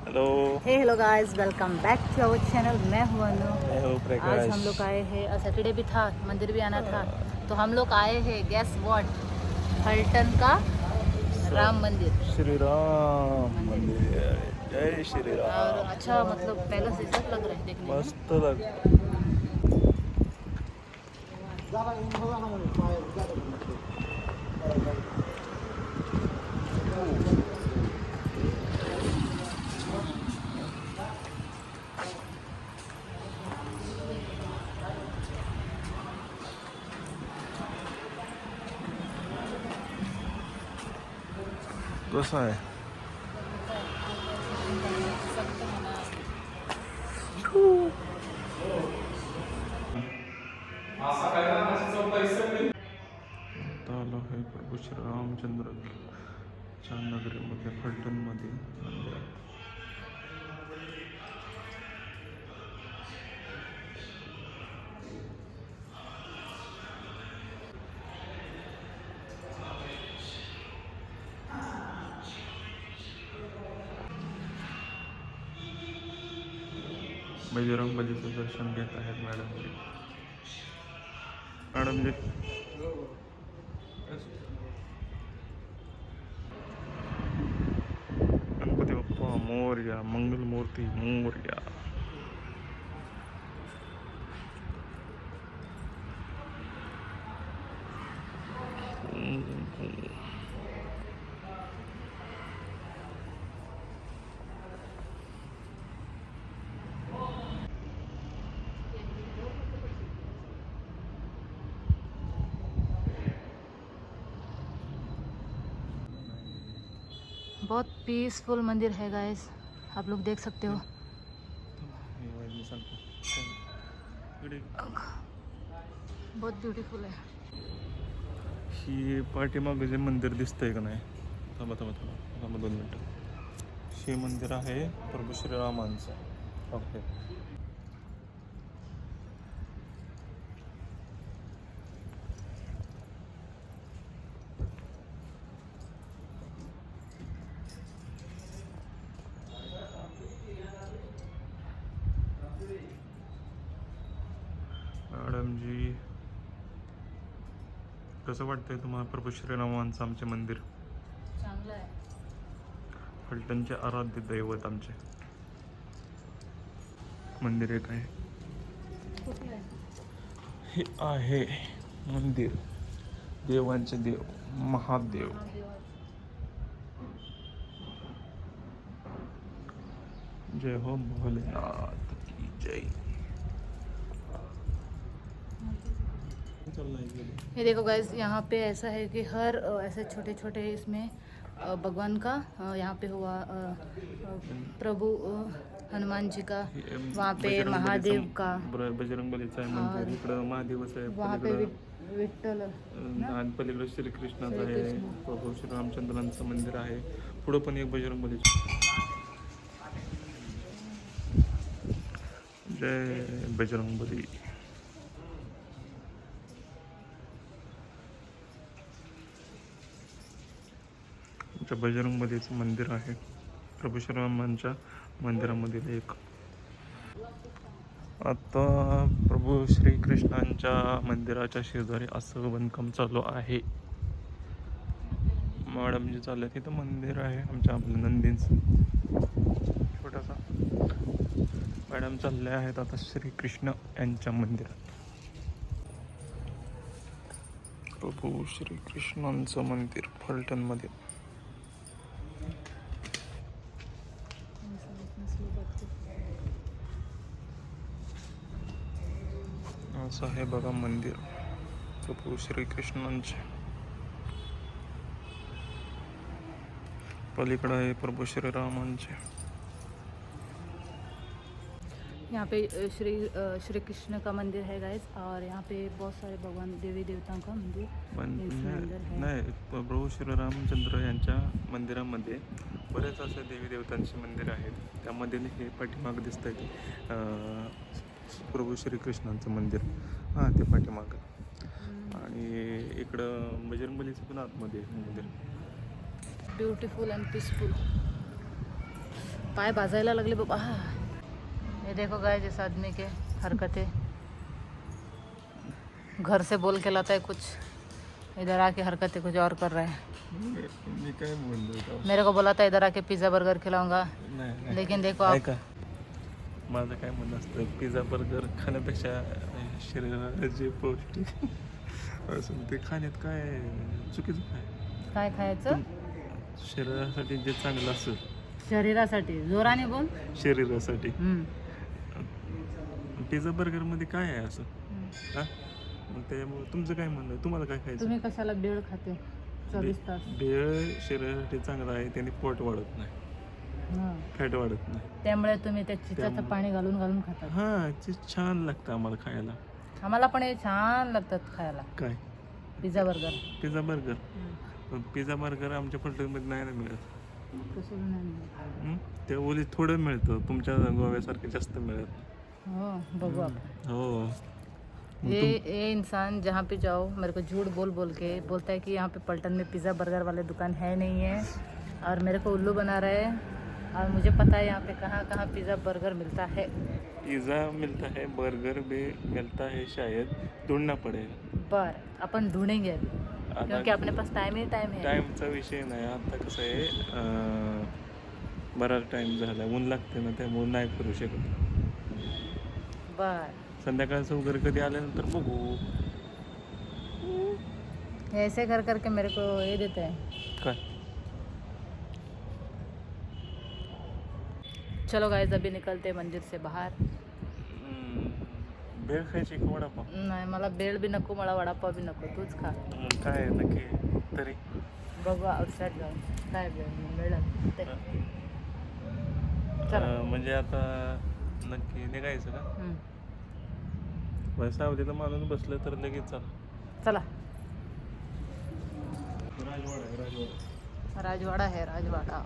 Hello. Hello guys, welcome back to our channel. मैं हूं अनु। मैं हूँ प्रकाश। आज हम लोग आए हैं, सैटरडे भी था, मंदिर भी आना था, तो हम लोग आए हैं गैस व्हाट, फलटन का राम मंदिर। श्री राम मंदिर। जय श्री और राम। अच्छा मतलब पहले से सब लग रहा है देखने में। मस्त लग। कसं आहे? आता आलो आहे प्रभू श्री रामचंद्रच्या नगरीमध्ये फलटणमध्ये मंदिरात. बजरंग बलीचं दर्शन घेत आहेत मॅडमजी. मॅडमजी गणपती बाप्पा मोरया, मंगलमूर्ती मोरया. बहुत पीसफुल मंदिर है गाइस, आप लोग देख सकते हो। बहुत ब्यूटीफुल है। ही पाठीमागे जे मंदिर दिसतंय का नाही, थांबा 2 मिनटं. हे मंदिर आहे प्रभू श्रीरामांचं. ओके. मॅडमजी, कसं वाटतंय तुम्हाला प्रभू श्रीरामांचं आमचे मंदिर? चांगलं आहे. फलटणचे आराध्य दैवत आमचे मंदिर एक आहे. कुठलं आहे? हे आहे मंदिर देवांचे देव महादेव. जय हो भोलेनाथ की जय. ये देखो गाइस, यहाँ पे ऐसा है कि हर ऐसे छोटे छोटे इसमें भगवान का यहाँ पे हुआ प्रभु हनुमान जी का, वहाँ पे महादेव का, बजरंगबलीचं आहे मंदिर. इकडं महादेवाचं आहे, वहाँ पे विठ्ठल आणि पलीकडे श्रीकृष्णाचं आहे, प्रभू श्रीरामचंद्रांचं मंदिर आहे. पुढं पण एक बजरंगबलीचं. जय बजरंगबली. बजरंगबलीचं मंदिर आहे प्रभू श्रीरामांच्या मंदिरामधील एक. आता प्रभू श्रीकृष्णांच्या मंदिराच्या शेजारी असं बांधकाम चालू आहे. मॅडम जे चाललं तिथं मंदिर आहे आमच्या आपल्या नंदींचं छोटासा. मॅडम चालले आहेत आता श्रीकृष्ण यांच्या मंदिरात. प्रभू श्रीकृष्णांचं मंदिर फलटणमध्ये. असं आहे बघा मंदिर प्रभू श्रीकृष्णांचे. पलीकडे आहे प्रभू श्रीरामांचे. यहाँ पे श्री कृष्ण का मंदिर है गाइस, और यहाँ पे बहुत सारे भगवान देवी देवताओं का मंदिर इसमें अंदर है. नाही, प्रभू श्रीरामचंद्र यांच्या मंदिरामध्ये बरेच असे देवी देवतांचे मंदिर आहेत. त्यामध्ये हे पाठीमागं दिसतंय प्रभू श्रीकृष्णांचं मंदिर. हां, ते पाठीमागं. आणि इकडं बजरंगबलीचं पण आतमध्ये मंदिर. Beautiful end peaceful. पाय बाजायला लागले बाबा. ये देखो गाइस इस आदमी के हरकतें. घर से बोल के लाता है कुछ, इधर आके हरकतें कुछ और कर रहा है. मी काय बोललो मेरे को बोला था इधर आके पिज़्ज़ा बर्गर खिलाऊंगा, नाही लेकिन देखो आप. ऐका, माझं काय म्हणणं असतं, पिझ्झा बर्गर खाण्यापेक्षा शरीराला जे पौष्टिक असून ते खाण्यात काय चुकीचं काय. काय खायचं शरीरासाठी जे चांगलं असतं, शरीरासाठी. जोराने बोल. शरीरासाठी हम्म. पिझ्झा बर्गरमध्ये काय आहे असं? हां, मग त्यामुळे तुमचं काय म्हणणं आहे? तुम्हाला काय खायचं? तुम्ही कशाला भेळ खाते 24 तास? भेळ शरीरासाठी चांगला आहे, त्याने पोट वाढत नाही, हां. फॅट वाढत नाही. त्यामुळे तुम्ही त्या चिचाचं पाणी घालून घालून खातात. हां, ते छान लागतं आम्हाला खायला. आम्हाला पण हे छान लागतात खायला, काय पिझ्झा बर्गर. Pizza burger? पण पिझ्झा बर्गर आमच्या पलटणमध्ये नाही ना मिळत. कसं नाही. ते ओली थोडं मिळतं, तुमच्या गोव्यासारखं जास्त मिळत. हो, बघू आपण. हो. ये इंसान जहाँ पे जाओ मेरे को झूठ बोल बोल के बोलता है कि यहाँ पे पलटन में पिज़्ज़ा बर्गर वाले दुकान है नहीं है, और मेरे को उल्लू बना रहा है. और मुझे पता है यहाँ पे कहाँ कहाँ पिज़्ज़ा बर्गर मिलता है. पिज़्ज़ा मिलता है, बर्गर भी मिलता है, शायद ढूंढना पड़ेगा. बर अपन ढूंढेंगे अभी, आता क्योंकि अपने पास टाइम ही टाइम है. टाईमचा विषय नाही. आता कसं आहे, बराच टाईम झाला, ऊन लागते ना, त्यामुळे नाही करू शकत. बर. संध्याकाळचं वगैरे कधी आल्यानंतर बघू. ऐसे कर करके मेरे को ये देते हैं. काय चलो गाइस अभी निकलते मंदिर से बाहर. भेळ खायची का वडापाव? नाही मला भेळ बी नको, मला वडापाव बी नको, तूच खा. काय आहे नक्की तरी? बघू आउटसाईड जाऊन काय मिळेल ते. चला. म्हणजे आता नक्की निघायचं का? हम्म. सावलीला माणूस बसलं तर लगेच चला. चला. राजवाडा राजवाड़ा है राजवाड़ा.